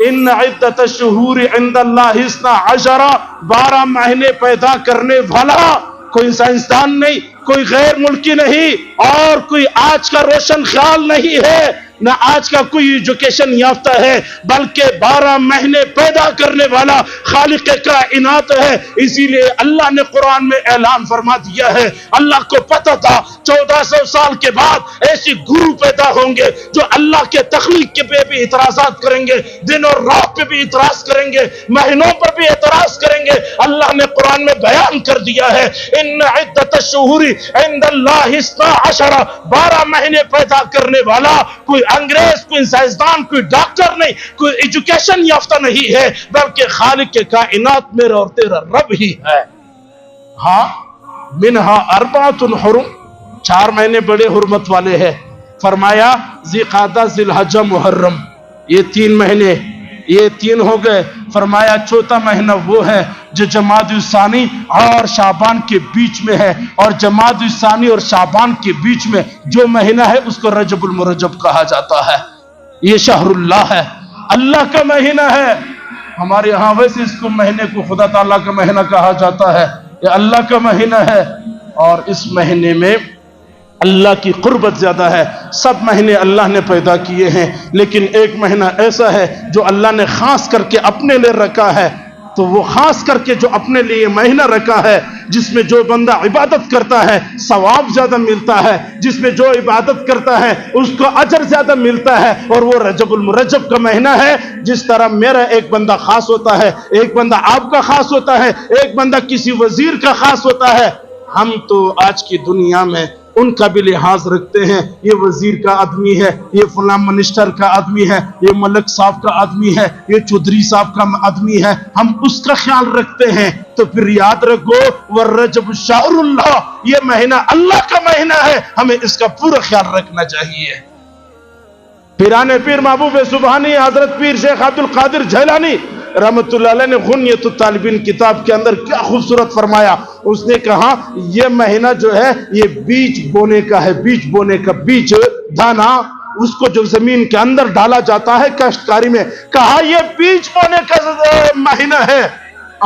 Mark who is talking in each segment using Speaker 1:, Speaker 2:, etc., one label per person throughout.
Speaker 1: ان عدت الشہور عند اللہ 12 مہینے پیدا کرنے والا کوئی سائنسدان نہیں، کوئی غیر ملکی نہیں، اور کوئی آج کا روشن خیال نہیں ہے، نہ آج کا کوئی ایجوکیشن یافتہ ہے، بلکہ 12 مہینے پیدا کرنے والا خالق کائنات ہے۔ اسی لیے اللہ نے قرآن میں اعلان فرما دیا ہے، اللہ کو پتہ تھا 1400 سال کے بعد ایسی گرو پیدا ہوں گے جو اللہ کے تخلیق کے پہ بھی اعتراضات کریں گے، دن اور رات پہ بھی اعتراض کریں گے، مہینوں پر بھی اعتراض کریں گے۔ اللہ نے قرآن میں بیان کر دیا ہے، ان عدت الشہور عند اللہ 12 مہینے پیدا کرنے والا کوئی انگریز، کوئی سائنسدان، کوئی ڈاکٹر نہیں، کوئی ایجوکیشن یافتہ نہیں ہے، بلکہ خالق کے کائنات میرا اور تیرا رب ہی ہے۔ ہاں، منہا 4 حرم، 4 مہینے بڑے حرمت والے ہیں۔ فرمایا ذی قعدہ، ذی الحجہ، محرم، یہ 3 مہینے، یہ 3 ہو گئے۔ فرمایا چوتھا مہینہ وہ ہے جو جمادی الثانی اور شعبان کے بیچ میں ہے، اور جمادی الثانی اور شعبان کے بیچ میں جو مہینہ ہے اس کو رجب المرجب کہا جاتا ہے۔ یہ شہر اللہ ہے، اللہ کا مہینہ ہے۔ ہمارے ہاں ویسے اس کو مہینے کو خدا تعالیٰ کا مہینہ کہا جاتا ہے، یہ اللہ کا مہینہ ہے، اور اس مہینے میں اللہ کی قربت زیادہ ہے۔ سب مہینے اللہ نے پیدا کیے ہیں، لیکن ایک مہینہ ایسا ہے جو اللہ نے خاص کر کے اپنے لئے رکھا ہے، تو وہ خاص کر کے جو اپنے لیے مہینہ رکھا ہے، جس میں جو بندہ عبادت کرتا ہے ثواب زیادہ ملتا ہے، جس میں جو عبادت کرتا ہے اس کو اجر زیادہ ملتا ہے، اور وہ رجب المرجب کا مہینہ ہے۔ جس طرح میرا ایک بندہ خاص ہوتا ہے، ایک بندہ آپ کا خاص ہوتا ہے، ایک بندہ کسی وزیر کا خاص ہوتا ہے، ہم تو آج کی دنیا میں ان کا بھی لحاظ رکھتے ہیں، یہ وزیر کا آدمی ہے، یہ فلاں منسٹر کا آدمی ہے، یہ ملک صاحب کا آدمی ہے، یہ چودھری صاحب کا آدمی ہے، ہم اس کا خیال رکھتے ہیں۔ تو پھر یاد رکھو والرجب شہر اللہ، یہ مہینہ اللہ کا مہینہ ہے، ہمیں اس کا پورا خیال رکھنا چاہیے۔ پیران پیر محبوب سبحانی حضرت پیر شیخ عبد القادر جیلانی رحمت اللہ علیہ نے غنیۃ الطالبین کتاب کے اندر کیا خوبصورت فرمایا۔ اس نے کہا یہ مہینہ جو ہے یہ بیج بونے کا ہے، بیج بونے کا، بیج دانا اس کو جو زمین کے اندر ڈالا جاتا ہے کاشتکاری میں، کہا یہ بیج بونے کا مہینہ ہے،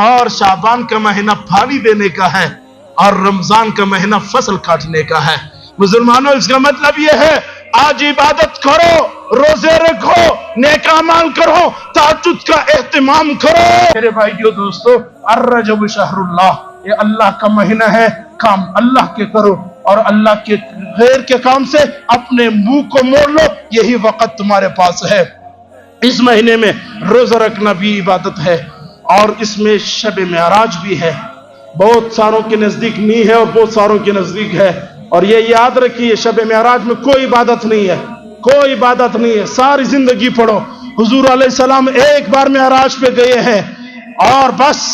Speaker 1: اور شعبان کا مہینہ پھالی دینے کا ہے، اور رمضان کا مہینہ فصل کاٹنے کا ہے۔ مسلمانوں، اس کا مطلب یہ ہے آج عبادت کرو، روزے رکھو، نیک اعمال کرو، تہجد کا اہتمام کرو۔ میرے بھائیو دوستو، الرجب شہر اللہ، یہ اللہ کا مہینہ ہے، کام اللہ کے کرو، اور اللہ کے غیر کے کام سے اپنے منہ کو موڑ لو، یہی وقت تمہارے پاس ہے۔ اس مہینے میں روزہ رکھنا بھی عبادت ہے، اور اس میں شب معراج بھی ہے۔ بہت ساروں کے نزدیک نہیں ہے اور بہت ساروں کے نزدیک ہے، اور یہ یاد رکھیے شب معراج میں کوئی عبادت نہیں ہے، کوئی عبادت نہیں ہے۔ ساری زندگی پڑھو، حضور علیہ السلام ایک بار معراج پہ گئے ہیں، اور بس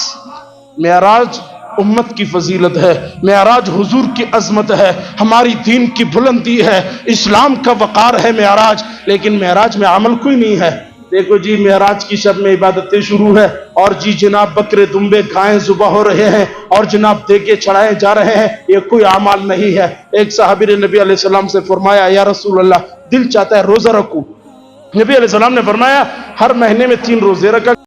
Speaker 1: معراج امت کی فضیلت ہے، معراج حضور کی عظمت ہے، ہماری دین کی بلندی ہے، اسلام کا وقار ہے معراج، لیکن معراج میں عمل کوئی نہیں ہے۔ دیکھو جی، معراج کی شب میں عبادتیں شروع ہے، اور جی جناب بکرے دمبے گائیں ذبح ہو رہے ہیں، اور جناب دیگے چڑھائے جا رہے ہیں، یہ کوئی اعمال نہیں ہے۔ ایک صحابی نے نبی علیہ السلام سے فرمایا یا رسول اللہ، دل چاہتا ہے روزہ رکھوں۔ نبی علیہ السلام نے فرمایا ہر مہینے میں 3 روزے رکھا